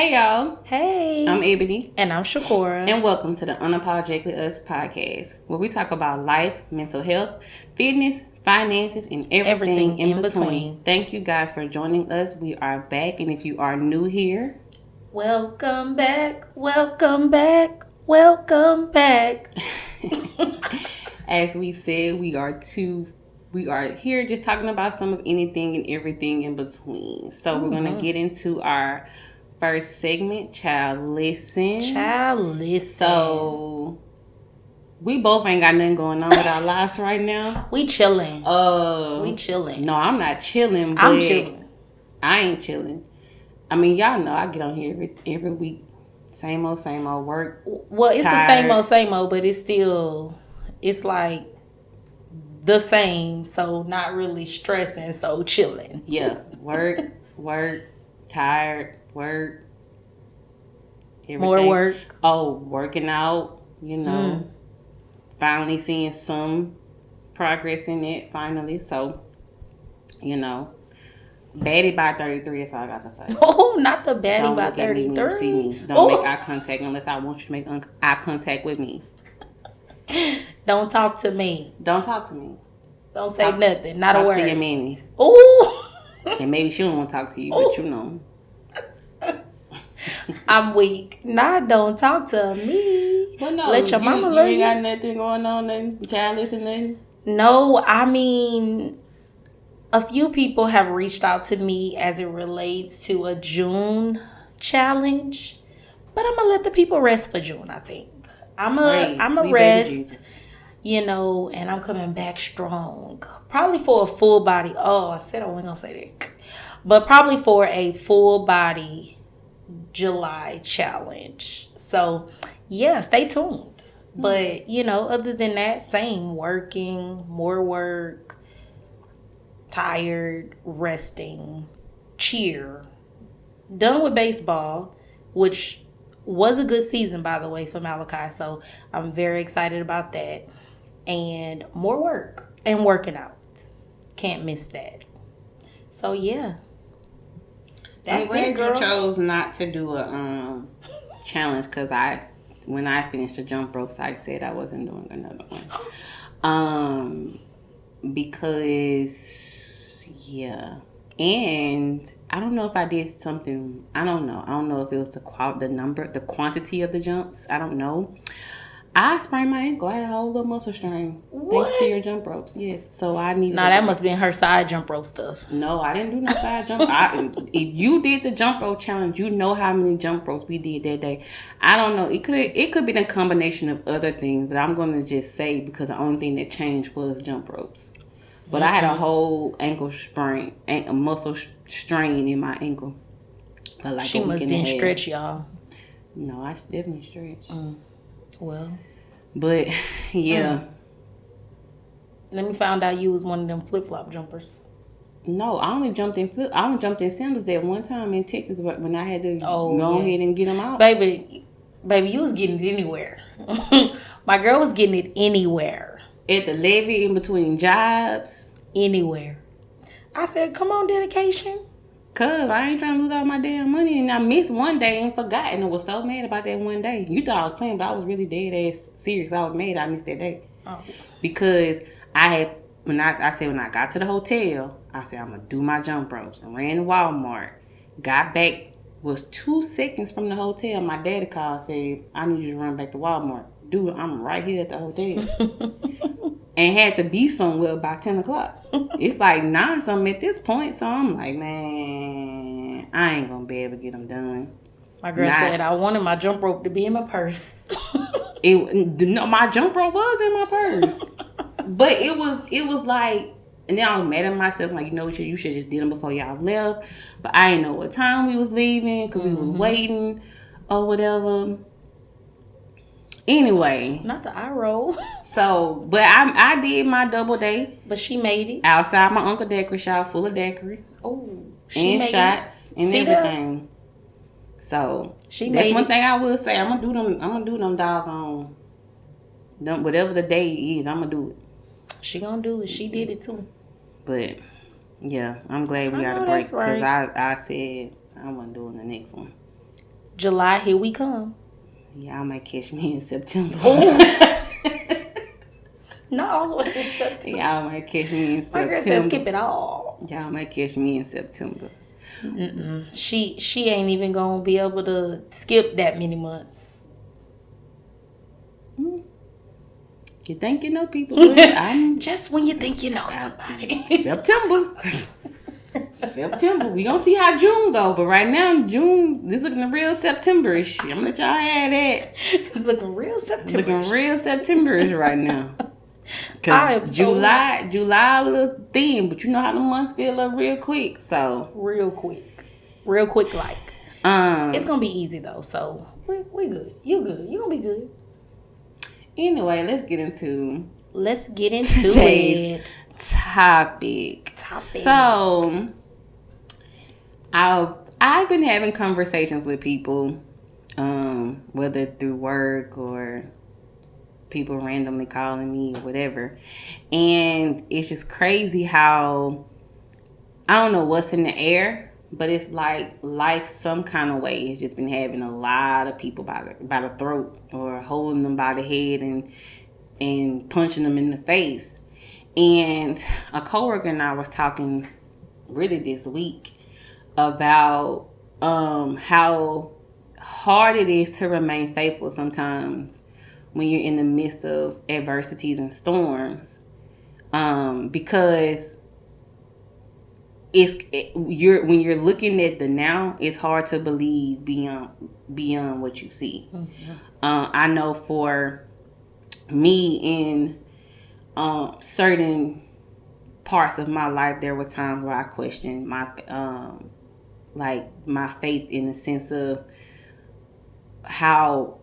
Hey y'all, Hey. I'm Ebony. And I'm Shakora. And welcome to the UnapologeticallyUs podcast, where we talk about life, mental health, fitness, finances, and everything in between. Thank you guys for joining us. We are back, and if you are new here, welcome back, welcome back, welcome back. As we said, we are here just talking about some of anything and everything in between. So we're going to get into our first segment, Child Listen. So we both ain't got nothing going on with our lives right now. We chilling. No, I'm not chilling. But I'm chilling. I ain't chilling. I mean, y'all know I get on here every week. Same old work. Well, it's tired. The same old, but it's like the same. So not really stressing, so chilling. Yeah, work, tired, work. Everything. More work. Oh, working out, finally seeing some progress in it, finally. So, baddie by 33, that's all I got to say. Oh, not the baddie by 33. Don't see me. Don't make eye contact unless I want you to make eye contact with me. Don't talk to me. Don't talk to me. Don't say nothing. Not a word. Talk to your mammy. Ooh. And maybe she don't want to talk to you, but you know. I'm weak. Don't talk to me. Well, no, let your mama love you. You ain't got nothing going on, nothing childless and nothing? No, I mean, a few people have reached out to me as it relates to a June challenge, but I'm gonna let the people rest for June. I think I'm a rest, and I'm coming back strong. Probably for a full body. Oh, I said I wasn't gonna say that, but probably for a full body July challenge. So yeah, stay tuned. But other than that, same, working, more work, tired, resting, cheer, done with baseball, which was a good season, by the way, for Malachi. So I'm very excited about that. And more work and working out. Can't miss that. So yeah. That's it, girl. You chose not to do a challenge because when I finished the jump ropes, I said I wasn't doing another one. Because and I don't know if I did something. I don't know if it was the quantity of the jumps. I don't know. I sprained my ankle. I had a whole little muscle strain. What? Thanks to your jump ropes. Yes. So I need. That must have been her side jump rope stuff. No, I didn't do no side jump. If you did the jump rope challenge, you know how many jump ropes we did that day. I don't know. It could be a combination of other things, but I'm going to just say because the only thing that changed was jump ropes. But I had a whole ankle sprain, a muscle strain in my ankle. Like she must didn't stretch, y'all. No, I definitely stretched. Well, but yeah. Let me find out you was one of them flip-flop jumpers. No, I only jumped in sandals that one time in Texas when I had to go ahead and get them out. Baby, you was getting it anywhere. My girl was getting it anywhere. At the levee, in between jobs. Anywhere. I said, come on, dedication. Cause I ain't trying to lose all my damn money, and I missed one day and forgot, and I was so mad about that one day. You thought I was playing, but I was really dead ass serious. I was mad I missed that day. Because when I got to the hotel, I said I'm gonna do my jump ropes. I ran to Walmart, got back, was 2 seconds from the hotel. My daddy called, said I need you to run back to Walmart. Dude, I'm right here at the hotel. And had to be somewhere by 10 o'clock. It's like 9 something at this point. So I'm like, man, I ain't going to be able to get them done. My girl said I wanted my jump rope to be in my purse. My jump rope was in my purse. But it was like, and then I was mad at myself. Like, you should just did them before y'all left. But I didn't know what time we was leaving because we was waiting or whatever. Anyway. Not the eye roll. So, but I did my double day. But she made it. Outside my Uncle Daiquiri shop full of daiquiri. Oh, she made shots it. And everything. So, that's one thing I will say. I'm gonna do them doggone. Whatever the day is, I'm gonna do it. She gonna do it. She did it too. But, yeah, I'm glad we got a break. Because I said I wasn't doing the next one. July, here we come. Y'all might catch me in September. Not all the way in September. Y'all might catch me in September. My girl said skip it all. Y'all might catch me in September. She ain't even gonna be able to skip that many months. You think you know people, but I'm just when you think you know somebody. September. We gonna see how June go, but right now June, this looking real September-ish. I'm gonna let y'all have that. It's looking real September-ish right now. Cause July a little thin, but you know how the months fill up real quick. So real quick like. It's gonna be easy though, so we good. You good. You gonna be good. Anyway, let's get into today's topic. So, I've been having conversations with people, whether through work or people randomly calling me or whatever, and it's just crazy how I don't know what's in the air, but it's like life some kind of way. It's just been having a lot of people by the throat or holding them by the head and punching them in the face. And a coworker and I was talking really this week about how hard it is to remain faithful sometimes when you're in the midst of adversities and storms, because when you're looking at the now, it's hard to believe beyond what you see. Mm-hmm. I know for me in certain parts of my life, there were times where I questioned my faith in the sense of how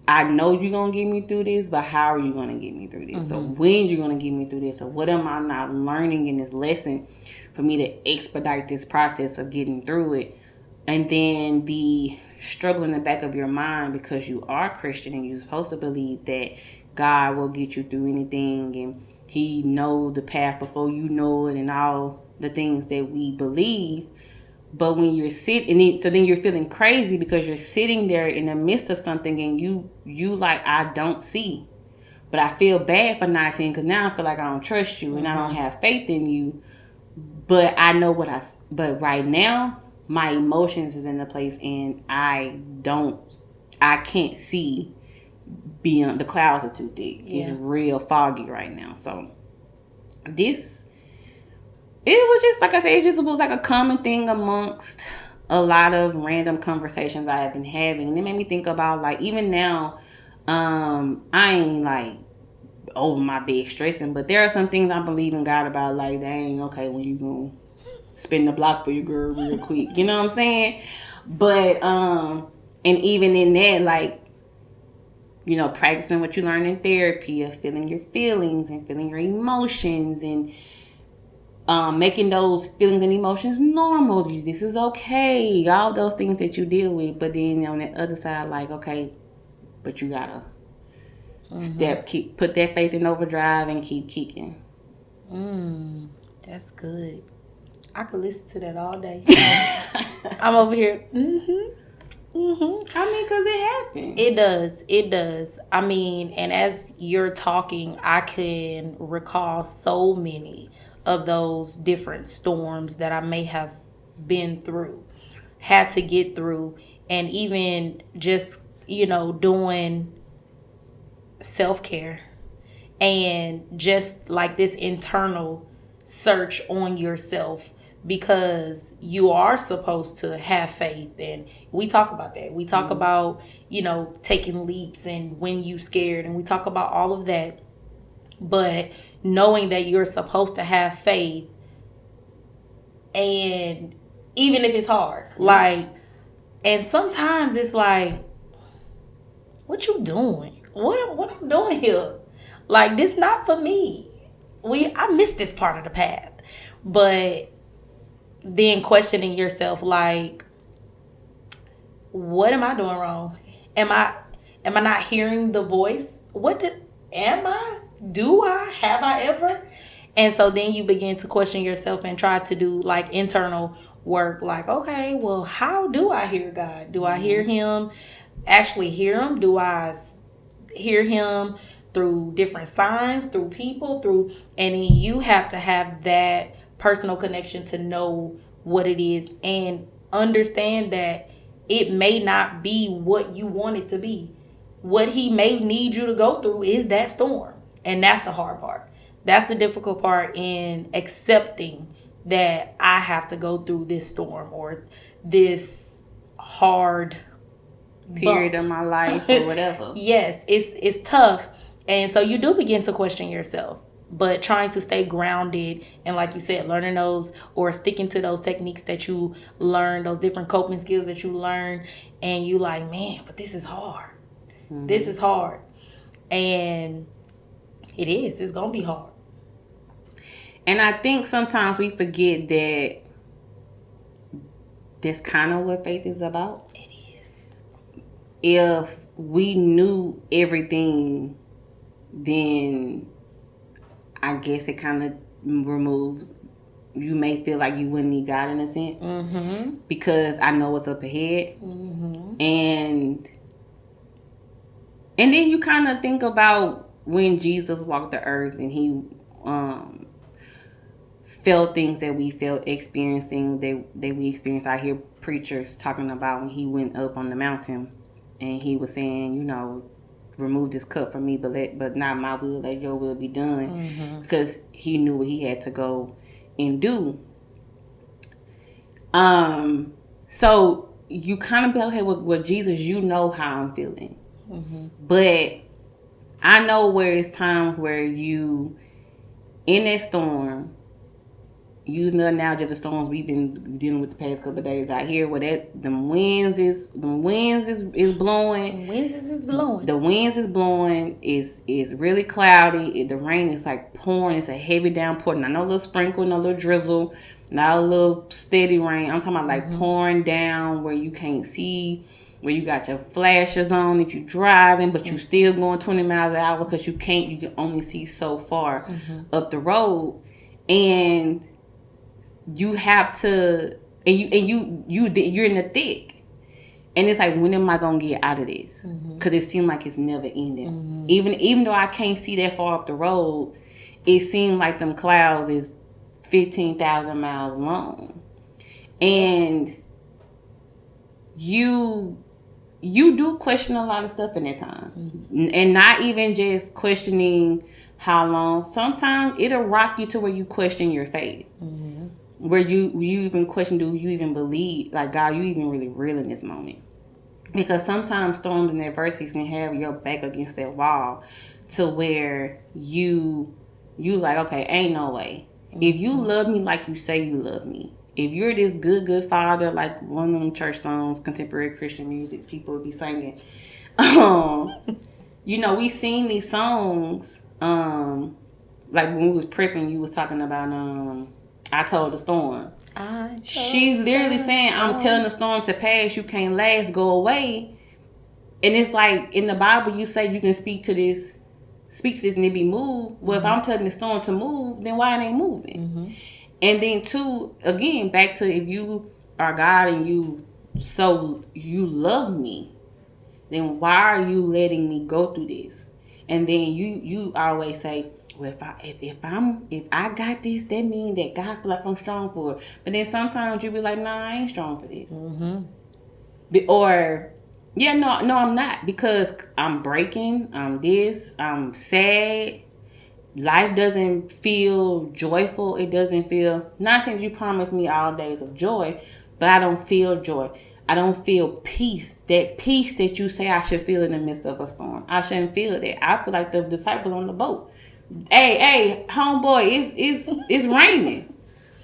I know you're going to get me through this, but how are you going to get me through this? Mm-hmm. So when you're going to get me through this, or what am I not learning in this lesson for me to expedite this process of getting through it? And then the struggle in the back of your mind, because you are Christian and you're supposed to believe that God will get you through anything and He knows the path before you know it and all the things that we believe. But when you're then you're feeling crazy because you're sitting there in the midst of something and you like, I don't see. But I feel bad for not seeing, because now I feel like I don't trust you and I don't have faith in you. But I know but right now, my emotions is in the place and I can't see beyond, the clouds are too thick. Yeah. It's real foggy right now. So it was just, like I said, it was like a common thing amongst a lot of random conversations I have been having. And it made me think about, like, even now, I ain't, like, over my bed stressing, but there are some things I believe in God about, like, dang, okay, when you gonna spin the block for your girl real quick. You know what I'm saying? But, and even in that, like, you know, practicing what you learn in therapy of feeling your feelings and feeling your emotions and making those feelings and emotions normal. This is okay. All those things that you deal with. But then on the other side, like, okay, but you gotta put that faith in overdrive and keep kicking. That's good. I could listen to that all day. I'm over here. I mean, because it happens. It does. I mean, and as you're talking, I can recall so many of those different storms that I may have been through, had to get through, and even just, you know, doing self-care and just like this internal search on yourself, because you are supposed to have faith. And we talk about that. We talk about, you know, taking leaps and when you scared, and we talk about all of that. But knowing that you're supposed to have faith, and even if it's hard, like, and sometimes it's like, what you doing? What I'm doing here? Like, this not for me. I missed this part of the path. But then questioning yourself, like, what am I doing wrong? Am I not hearing the voice? Have I ever? And so then you begin to question yourself and try to do like internal work. Like, okay, well, how do I hear God? Do I hear him? Actually hear him? Do I hear him through different signs, through people, and then you have to have that personal connection to know what it is and understand that it may not be what you want it to be. What he may need you to go through is that storm. And that's the hard part. That's the difficult part in accepting that I have to go through this storm or this hard period of my life or whatever. Yes, it's tough. And so you do begin to question yourself. But trying to stay grounded and, like you said, learning those or sticking to those techniques that you learn, those different coping skills that you learn, and you like, man, but this is hard. Mm-hmm. This is hard. And it is. It's going to be hard. And I think sometimes we forget that that's kind of what faith is about. It is. If we knew everything, then I guess it kind of removes, you may feel like you wouldn't need God in a sense. Mm-hmm. Because I know what's up ahead. Mm-hmm. And then you kind of think about when Jesus walked the earth and he felt things that we felt experiencing, that we experienced. I hear preachers talking about when he went up on the mountain and he was saying, you know, remove this cup from me, but not my will, let your will be done. Mm-hmm. Because he knew what he had to go and do. So you kind of be okay with Jesus, you know how I'm feeling. Mm-hmm. But I know where it's times where you, in that storm, using the analogy of the storms we've been dealing with the past couple of days out here, where the winds is blowing. The winds is blowing. It's really cloudy. The rain is like pouring. It's a heavy downpour. Not no little sprinkle, no little drizzle, not a little steady rain. I'm talking about like pouring down where you can't see, where you got your flashers on if you're driving, but you still going 20 miles an hour because you can only see so far up the road. And you have to, you're in the thick, and it's like, when am I gonna get out of this? Because it seems like it's never ending. Even though I can't see that far up the road, it seems like them clouds is 15,000 miles long, and you do question a lot of stuff in that time, and not even just questioning how long. Sometimes it'll rock you to where you question your faith. Where you even question, do you even believe, like, God, you even really real in this moment? Because sometimes storms and adversities can have your back against that wall to where you like, okay, ain't no way. If you love me like you say you love me, if you're this good father, like one of them church songs, contemporary Christian music people would be singing, you know, we sing these songs, like when we was prepping, you was talking about, I told the storm. She's literally saying, I'm telling the storm to pass, you can't last, go away. And it's like, in the Bible, you say you can speak to this and it be moved. Well, if I'm telling the storm to move, then why it ain't moving? And then two, again, back to, if you are God and you love me, then why are you letting me go through this? And then you always say, well, if I got this, that means that God feel like I'm strong for it. But then sometimes you be like, nah, I ain't strong for this. Or, yeah, no, I'm not, because I'm breaking. I'm sad. Life doesn't feel joyful. It doesn't feel, not saying you promised me all days of joy, but I don't feel joy. I don't feel peace. That peace that you say I should feel in the midst of a storm. I shouldn't feel that. I feel like the disciples on the boat. Hey, homeboy, it's raining.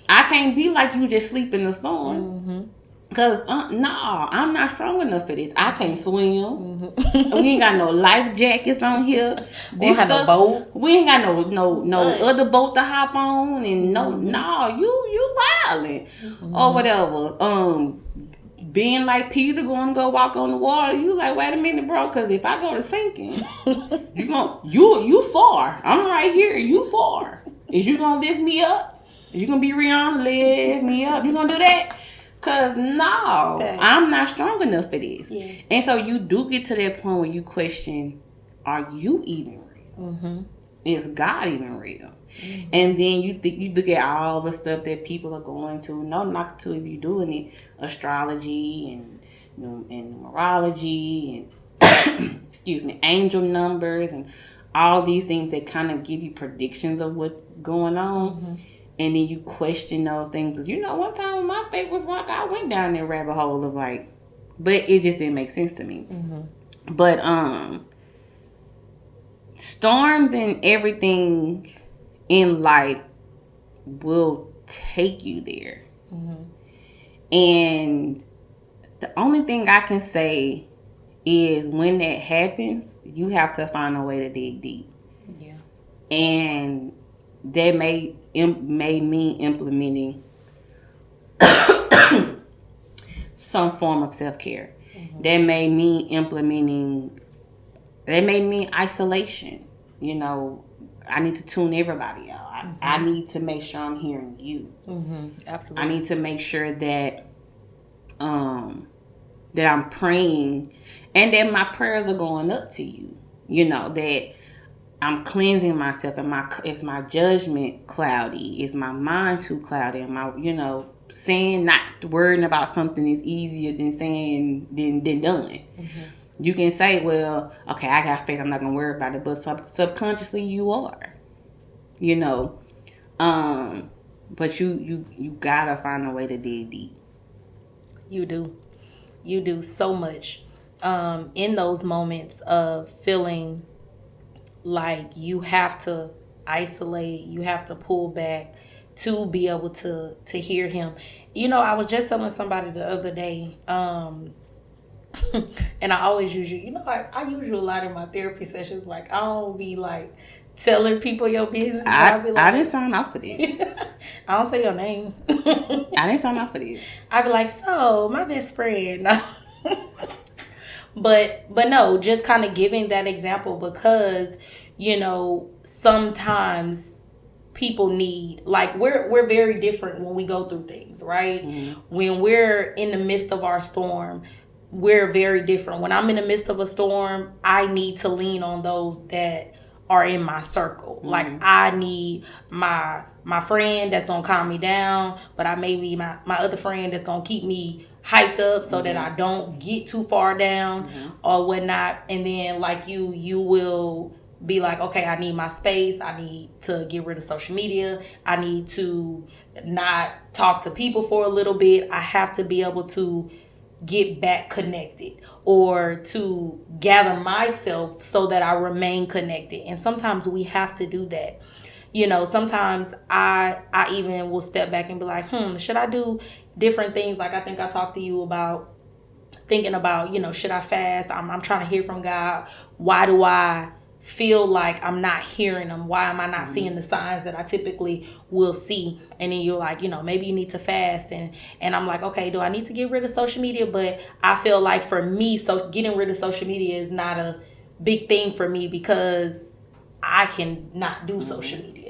I can't be like you, just sleep in the storm. Cause no, I'm not strong enough for this. I can't swim. We ain't got no life jackets on here. We ain't got no boat. We ain't got no other boat to hop on, and you wildin' or whatever. Being like Peter, going to go walk on the water, you like, wait a minute, bro, because if I go to sinking, you far. I'm right here, you far. Is you gonna lift me up? Is you gonna be Rihanna, lift me up? You gonna do that? Cause no, Facts. I'm not strong enough for this. Yeah. And so you do get to that point where you question, are you even real? Mm-hmm. Is God even real? Mm-hmm. And then you look at all the stuff that people are going to. No, not to if you're doing it, astrology and numerology and excuse me, angel numbers and all these things that kind of give you predictions of what's going on. Mm-hmm. And then you question those things. Because, one time when my faith was rock, I went down that rabbit hole of like, but it just didn't make sense to me. Mm-hmm. But storms and everything in life will take you there. Mm-hmm. And the only thing I can say is when that happens, you have to find a way to dig deep. Yeah. And that made me implementing some form of self-care. Mm-hmm. That made me isolation. I need to tune everybody out. Mm-hmm. I need to make sure I'm hearing you. Mm-hmm. Absolutely. I need to make sure that that I'm praying and that my prayers are going up to you. That I'm cleansing myself, and is my judgment cloudy? Is my mind too cloudy? Am I, not worrying about something is easier than saying than done. Mm-hmm. You can say, well, okay, I got faith, I'm not gonna worry about it, but subconsciously you are. But you gotta find a way to dig deep. You do so much. In those moments of feeling like you have to isolate, you have to pull back to be able to hear him. I was just telling somebody the other day, and I always use you. I use you a lot in my therapy sessions. Like, I don't be like telling people your business. I didn't sign off for this. I don't say your name. I didn't sign off for this. I be like, so my best friend. But no, just kind of giving that example because, sometimes people need, like, we're very different when we go through things, right? Mm-hmm. When we're in the midst of our storm, we're very different. When I'm in the midst of a storm, I need to lean on those that are in my circle. Mm-hmm. Like, I need my friend that's gonna calm me down, but I may be my other friend that's gonna keep me hyped up so mm-hmm. that I don't get too far down mm-hmm. or whatnot. And then like you will be like, okay, I need my space. I need to get rid of social media. I need to not talk to people for a little bit. I have to be able to get back connected or to gather myself so that I remain connected. And sometimes we have to do that. Sometimes I even will step back and be like, should I do different things? Like, I think I talked to you about thinking about, should I fast? I'm trying to hear from God. Why do I feel like I'm not hearing them? Why am I not seeing the signs that I typically will see? And then you're like, maybe you need to fast. And I'm like, okay, do I need to get rid of social media? But I feel like for me, so getting rid of social media is not a big thing for me because I can not do social media.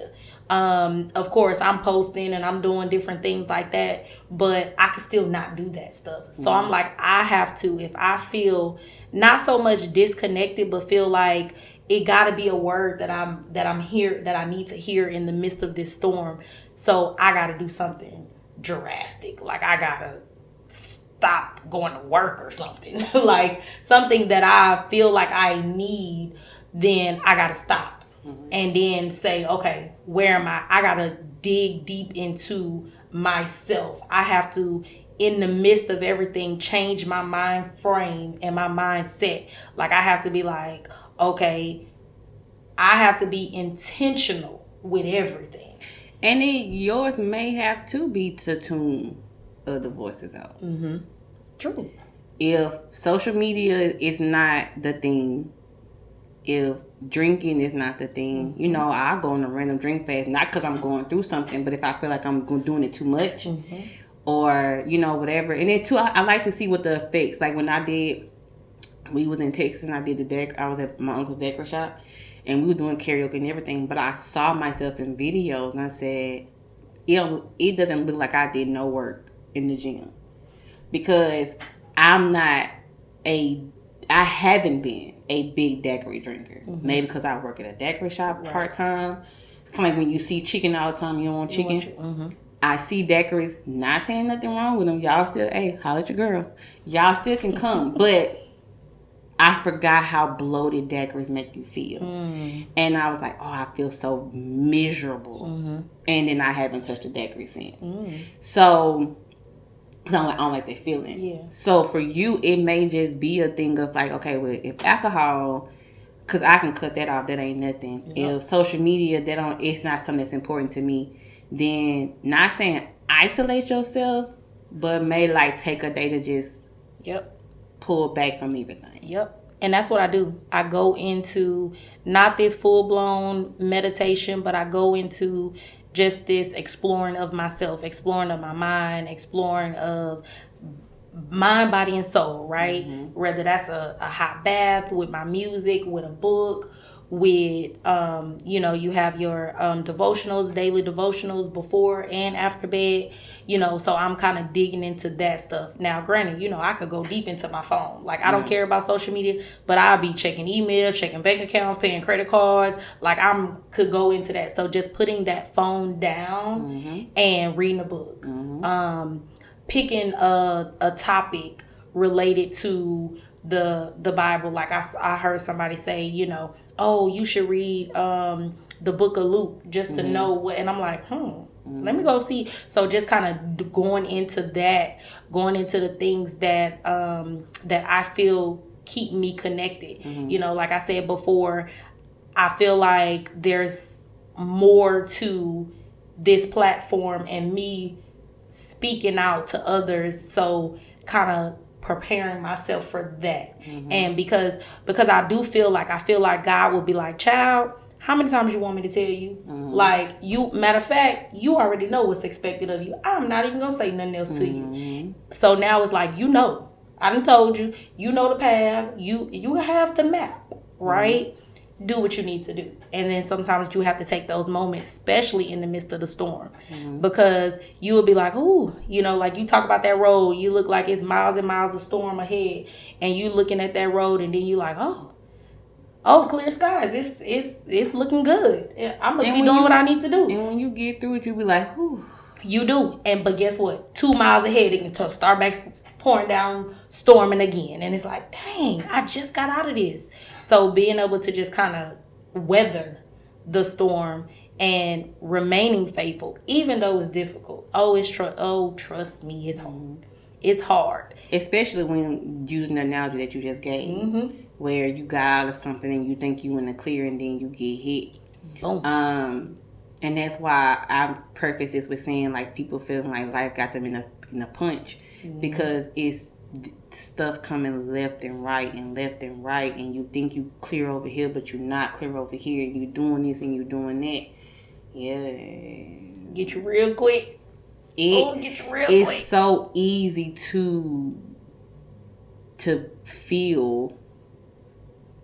Of course, I'm posting and I'm doing different things like that, but I can still not do that stuff. So I'm like, I have to, if I feel not so much disconnected, but feel like it got to be a word that I'm here, that I need to hear in the midst of this storm. So I got to do something drastic. Like, I got to stop going to work or something. Like, something that I feel like I need, then I got to stop. And then say, okay, where am I? I got to dig deep into myself. I have to, in the midst of everything, change my mind frame and my mindset. Like, I have to be like, okay, I have to be intentional with everything. And then yours may have to be to tune other voices out. Mm-hmm. True. If social media is not the thing, if drinking is not the thing, I'll go on a random drink fast, not because I'm going through something, but if I feel like I'm doing it too much or, whatever. And then too, I like to see what the effects, like when we was in Texas and I did I was at my uncle's decor shop and we were doing karaoke and everything, but I saw myself in videos and I said, it doesn't look like I did no work in the gym. because I haven't been a big daiquiri drinker. Maybe because I work at a daiquiri shop part time. It's kind of like when you see chicken all the time, you don't want chicken. I see daiquiris, not saying nothing wrong with them. Y'all still, hey, holla at your girl. Y'all still can come, but I forgot how bloated daiquiris make you feel. And I was like, oh, I feel so miserable. And then I haven't touched a daiquiri since. So I don't like that feeling. Yeah. So for you, it may just be a thing of like, okay, well, if alcohol, because I can cut that off, that ain't nothing. If social media, it's not something that's important to me, then not saying isolate yourself, but may like take a day to just pull back from everything. And that's what I do. I go into not this full-blown meditation, but I go into just this exploring of myself, exploring of my mind, exploring of mind, body, and soul, right? Whether that's a hot bath with my music, with a book, with, you have your devotionals, daily devotionals before and after bed, so I'm kind of digging into that stuff. Now, granted, I could go deep into my phone. Like, I don't care about social media, but I'll be checking email, checking bank accounts, paying credit cards. Like, could go into that. So just putting that phone down and reading a book. Picking a topic related to the Bible. Like I heard somebody say, oh, you should read the book of Luke just to know what, and I'm like, let me go see. So just kind of going into the things that I feel keep me connected. Like I said before, I feel like there's more to this platform and me speaking out to others, so kind of preparing myself for that. And because I do feel like God will be like, child, how many times you want me to tell you? Like, matter of fact, you already know what's expected of you. I'm not even gonna say nothing else to you. So now it's like, I done told you, the path, you have the map, right? Do what you need to do. And then sometimes you have to take those moments, especially in the midst of the storm, because you will be like, ooh, like you talk about that road, you look like it's miles and miles of storm ahead, and you looking at that road, and then you like, oh, clear skies, it's looking good. I must be doing what I need to do. And when you get through it, you be like, ooh. You do. But guess what? 2 miles ahead, it can start back pouring down, storming again. And it's like, dang, I just got out of this. So being able to just kind of weather the storm and remaining faithful, even though it's difficult. Trust me, it's hard. It's hard. Especially when using the analogy that you just gave, where you got out of something and you think you in the clear and then you get hit. Boom. And that's why I preface this with saying, like, people feeling like life got them in a punch, because it's stuff coming left and right, and you think you clear over here, but you're not clear over here, and you doing this and you doing that. Yeah, get you real quick. It's so easy to feel,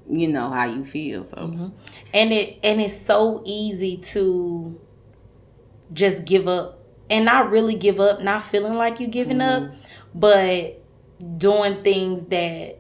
how you feel. So, and it's so easy to just give up, and not really give up, not feeling like you giving up, but doing things that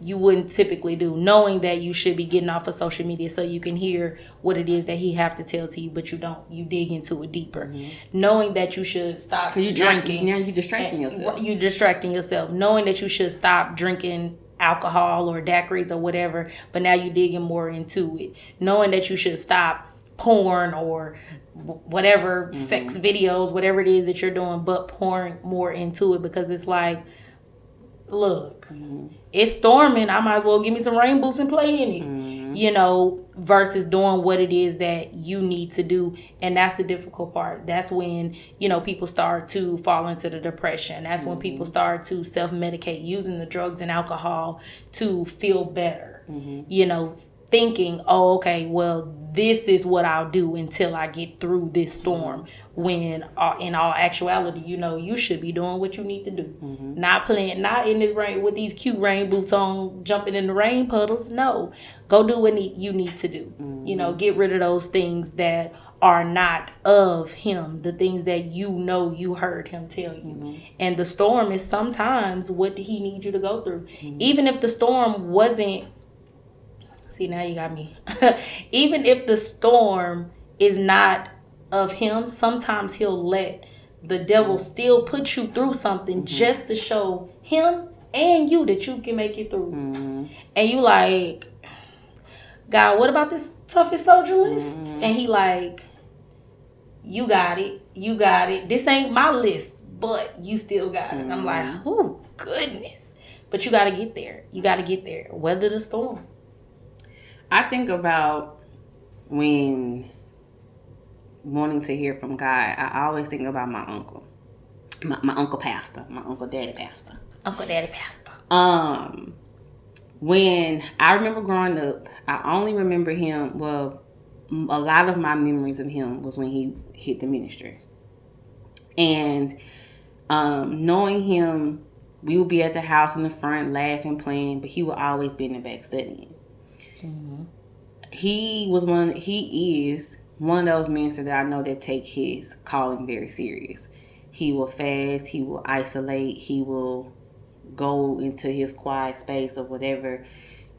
you wouldn't typically do, knowing that you should be getting off of social media so you can hear what it is that he have to tell to you, but you don't. You dig into it deeper. Knowing that you should stop drinking. Now you're distracting yourself. You're distracting yourself. Knowing that you should stop drinking alcohol or daiquiris or whatever, but now you're digging more into it. Knowing that you should stop porn or whatever, sex videos, whatever it is that you're doing, but pouring more into it, because it's like, look, it's storming, I might as well give me some rain boots and play in it, versus doing what it is that you need to do. And that's the difficult part. That's when, people start to fall into the depression. That's when people start to self-medicate, using the drugs and alcohol to feel better, thinking, oh, okay, well, this is what I'll do until I get through this storm. When in all actuality, you should be doing what you need to do. Not playing, not in the rain with these cute rain boots on, jumping in the rain puddles. No, go do what you need to do. Get rid of those things that are not of him, the things that you heard him tell you. And the storm is sometimes what he needs you to go through. Even if the storm wasn't, see, now you got me. Even if the storm is not of him, sometimes he'll let the devil still put you through something just to show him and you that you can make it through. And you like, God, what about this toughest soldier list? And he like, you got it. You got it. This ain't my list, but you still got it. And I'm like, oh, goodness. But you got to get there. You got to get there. Weather the storm. I think about when wanting to hear from God, I always think about my uncle. My uncle pastor. My uncle daddy pastor. Uncle daddy pastor. When I remember growing up, I only remember him, well, a lot of my memories of him was when he hit the ministry. And knowing him, we would be at the house in the front laughing, playing, but he would always be in the back studying. He is one of those ministers that I know that take his calling very serious. He will fast, he will isolate, he will go into his quiet space or whatever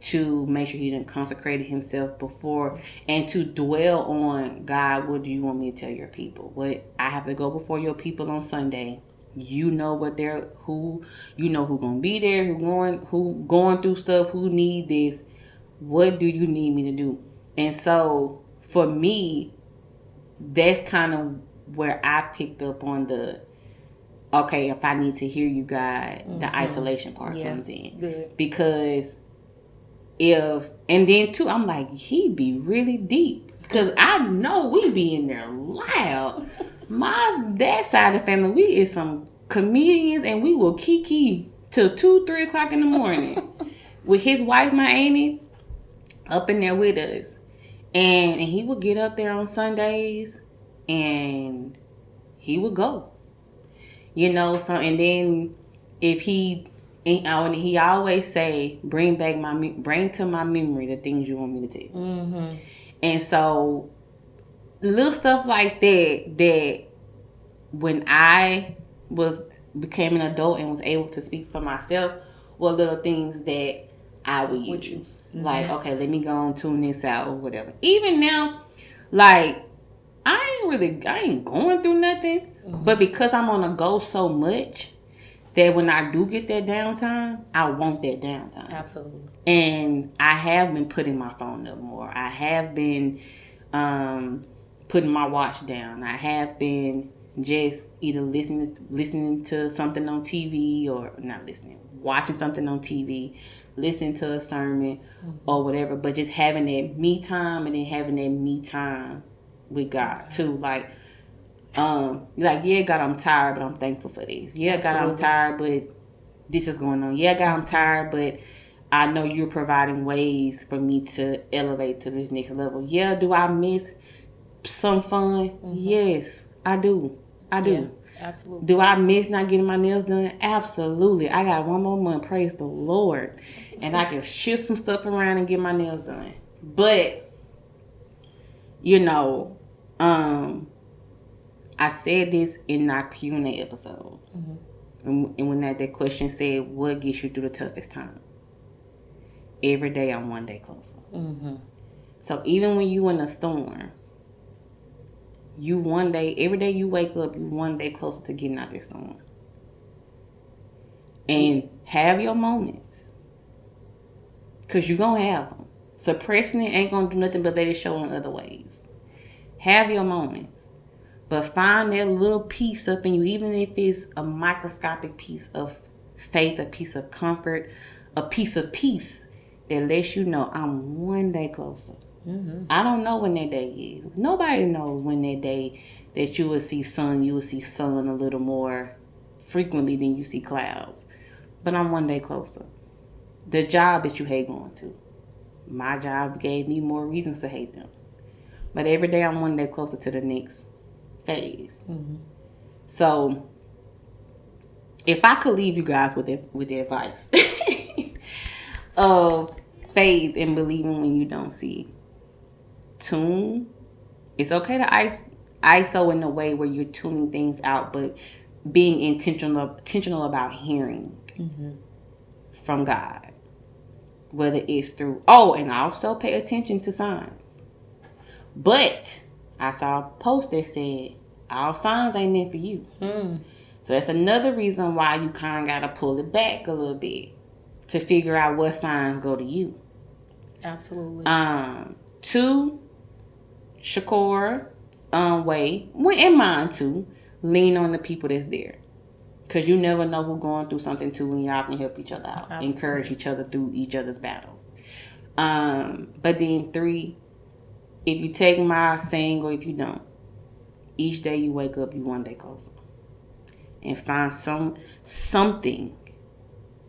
to make sure he done consecrated himself before, and to dwell on, God, what do you want me to tell your people? What I have to go before your people on Sunday. You know what who gonna be there, who going through stuff, who need this. What do you need me to do? And so for me, that's kind of where I picked up on the, okay, if I need to hear you, God, the isolation part comes in. Good. Because and then too, I'm like, he be really deep. Because I know we be in there loud. That side of the family, we is some comedians, and we will kiki till 2-3 o'clock in the morning. With his wife, my auntie, up in there with us. And he would get up there on Sundays, and he would go. So, and then if he always say, bring to my memory the things you want me to tell. And so, little stuff like that when I became an adult and was able to speak for myself, were little things that I would use. Like, okay, let me go and tune this out or whatever. Even now, like, I ain't going through nothing. But because I'm on a go so much, that when I do get that downtime, I want that downtime. Absolutely. And I have been putting my phone up more. I have been putting my watch down. I have been just either listening to something on TV, or not listening, watching something on TV, listening to a sermon or whatever, but just having that me time, and then having that me time with God too. Like, yeah, God, I'm tired, but I'm thankful for this. Yeah, God, I'm tired, but this is going on. Yeah, God, I'm tired, but I know you're providing ways for me to elevate to this next level. Yeah, do I miss some fun? Yes, I do. Yeah, absolutely. Do I miss not getting my nails done? Absolutely. I got one more month, praise the Lord. And I can shift some stuff around and get my nails done. But, I said this in our Q&A episode. And when that question said, what gets you through the toughest times? Every day I'm one day closer. So even when you in a storm, every day you wake up, you one day closer to getting out this storm. And have your moments. Because you're going to have them. Suppressing it ain't going to do nothing but let it show in other ways. Have your moments. But find that little piece up in you, even if it's a microscopic piece of faith, a piece of comfort, a piece of peace that lets you know I'm one day closer. I don't know when that day is. Nobody knows when that day that you will see sun a little more frequently than you see clouds. But I'm one day closer. The job that you hate going to, my job gave me more reasons to hate them. But every day I'm one day closer to the next phase. So if I could leave you guys with the advice of faith and believing when you don't see, tune It's okay to ISO in a way where you're tuning things out, but being intentional about hearing from God. Whether it's through, and also pay attention to signs. But I saw a post that said, all signs ain't meant for you. So that's another reason why you kind of got to pull it back a little bit to figure out what signs go to you. Absolutely. 2, Shakur, way, and mine too, lean on the people that's there. Because you never know who's going through something too, and y'all can help each other out. Absolutely. Encourage each other through each other's battles. But then 3, if you take my saying or if you don't, each day you wake up, you one day closer. And find something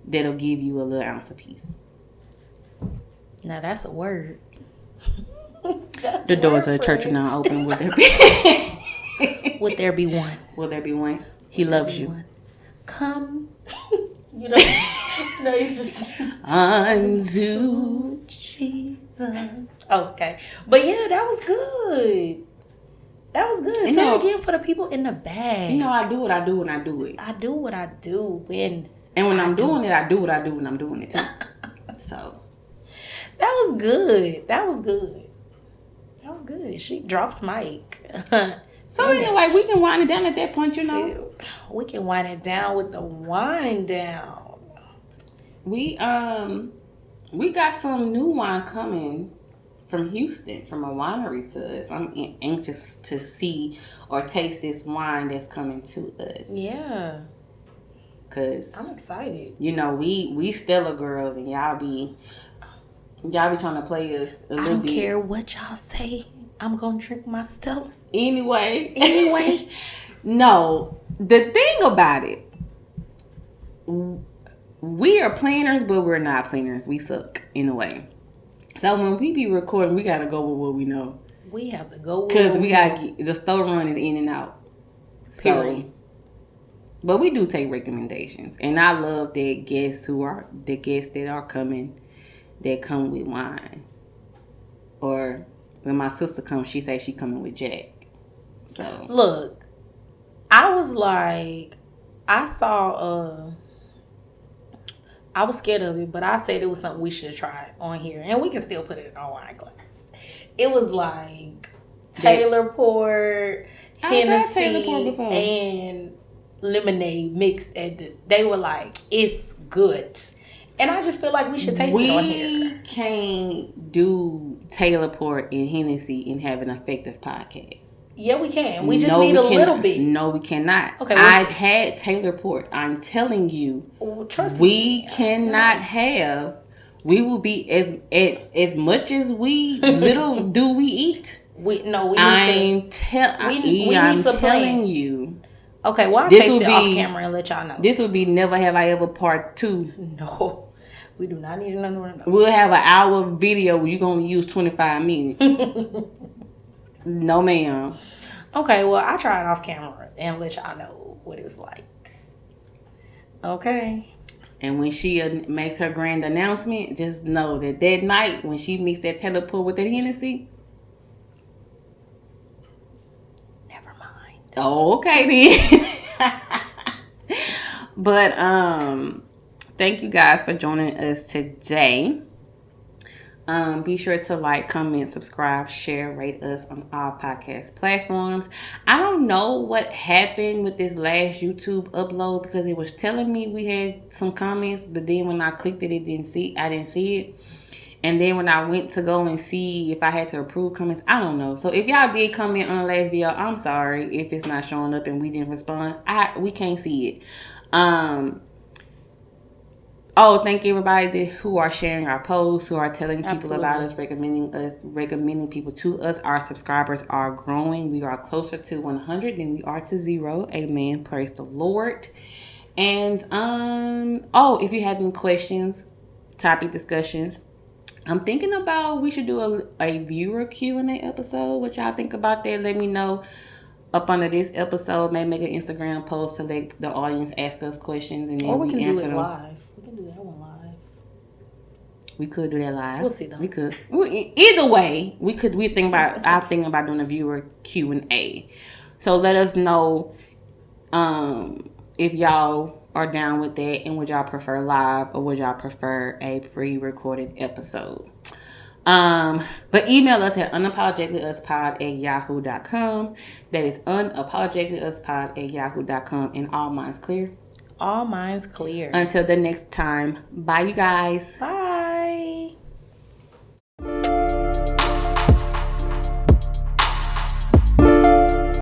that'll give you a little ounce of peace. Now that's a word. The doors of the church are now open. Would there be? Would there be one? Will there be one? He loves you. One? Come. You know, he's the same. Unto Jesus. Okay. But yeah, that was good. That was good. Say it again for the people in the back. You know, I do what I do when I do it. I do what I do when. And when I'm doing it, I do what I do when I'm doing it too. So. That was good. That was good. That was good. She drops mic. So anyway, we can wind it down at that point, you know. We can wind it down with the wind down. We got some new wine coming from Houston, from a winery to us. I'm anxious to see or taste this wine that's coming to us. Yeah. Cause I'm excited. You know, we Stella girls, and y'all be trying to play us a little bit. I don't care what y'all say. I'm gonna drink my Stella. Anyway. No, the thing about it, we are planners, but we're not planners. We suck in a way. So when we be recording, we gotta go with what we know. We have to go with because we gotta get the store run is in and out. Period. So, but we do take recommendations, and I love that guests that are coming, that come with wine. Or when my sister comes, she say she coming with Jack. So look, I was like, I saw I was scared of it, but I said it was something we should try on here. And we can still put it in our wine glass. It was like Taylor Port, Hennessy, and lemonade mixed. And they were like, it's good. And I just feel like we should taste it on here. We can't do Taylor Port and Hennessy and have an effective podcast. Yeah, we can. We just need a little bit. No, we cannot. Okay, I've had Taylor Port. I'm telling you, trust we cannot have. We will be as much as we little do we eat. We need I'm telling you. Okay, well I'll taste it off camera and let y'all know. This would be Never Have I Ever Part 2. No, we do not need another one of those. We'll have an hour video where you're gonna use 25 minutes. No, ma'am. Okay, well, I tried it off camera and let y'all know what it was like. Okay. And when she makes her grand announcement, just know that night when she mixed that Taylor Port with that Hennessy, never mind. Oh, okay then. But thank you guys for joining us today. Be sure to like, comment, subscribe, share, rate us on all podcast platforms. I don't know what happened with this last YouTube upload because it was telling me we had some comments, but then when I clicked it, I didn't see it. And then when I went to go and see if I had to approve comments, I don't know. So if y'all did comment on the last video, I'm sorry if it's not showing up and we didn't respond. We can't see it. Thank you everybody who are sharing our posts, who are telling people about us, recommending people to us. Our subscribers are growing. We are closer to 100 than we are to 0. Amen. Praise the Lord. And if you have any questions, topic discussions, I'm thinking about we should do a viewer Q&A episode. What y'all think about that? Let me know up under this episode. Maybe make an Instagram post to let the audience ask us questions, and then we can answer do it them live. We can do that one live. We could do that live. We'll see though. We could. Either way, we think about. I'm thinking about doing a viewer Q&A. So let us know if y'all are down with that, and would y'all prefer live or would y'all prefer a pre-recorded episode? But email us at unapologeticallyuspod@yahoo.com. That is unapologeticallyuspod@yahoo.com. And all minds clear. All minds clear. Until the next time. Bye, you guys. Bye.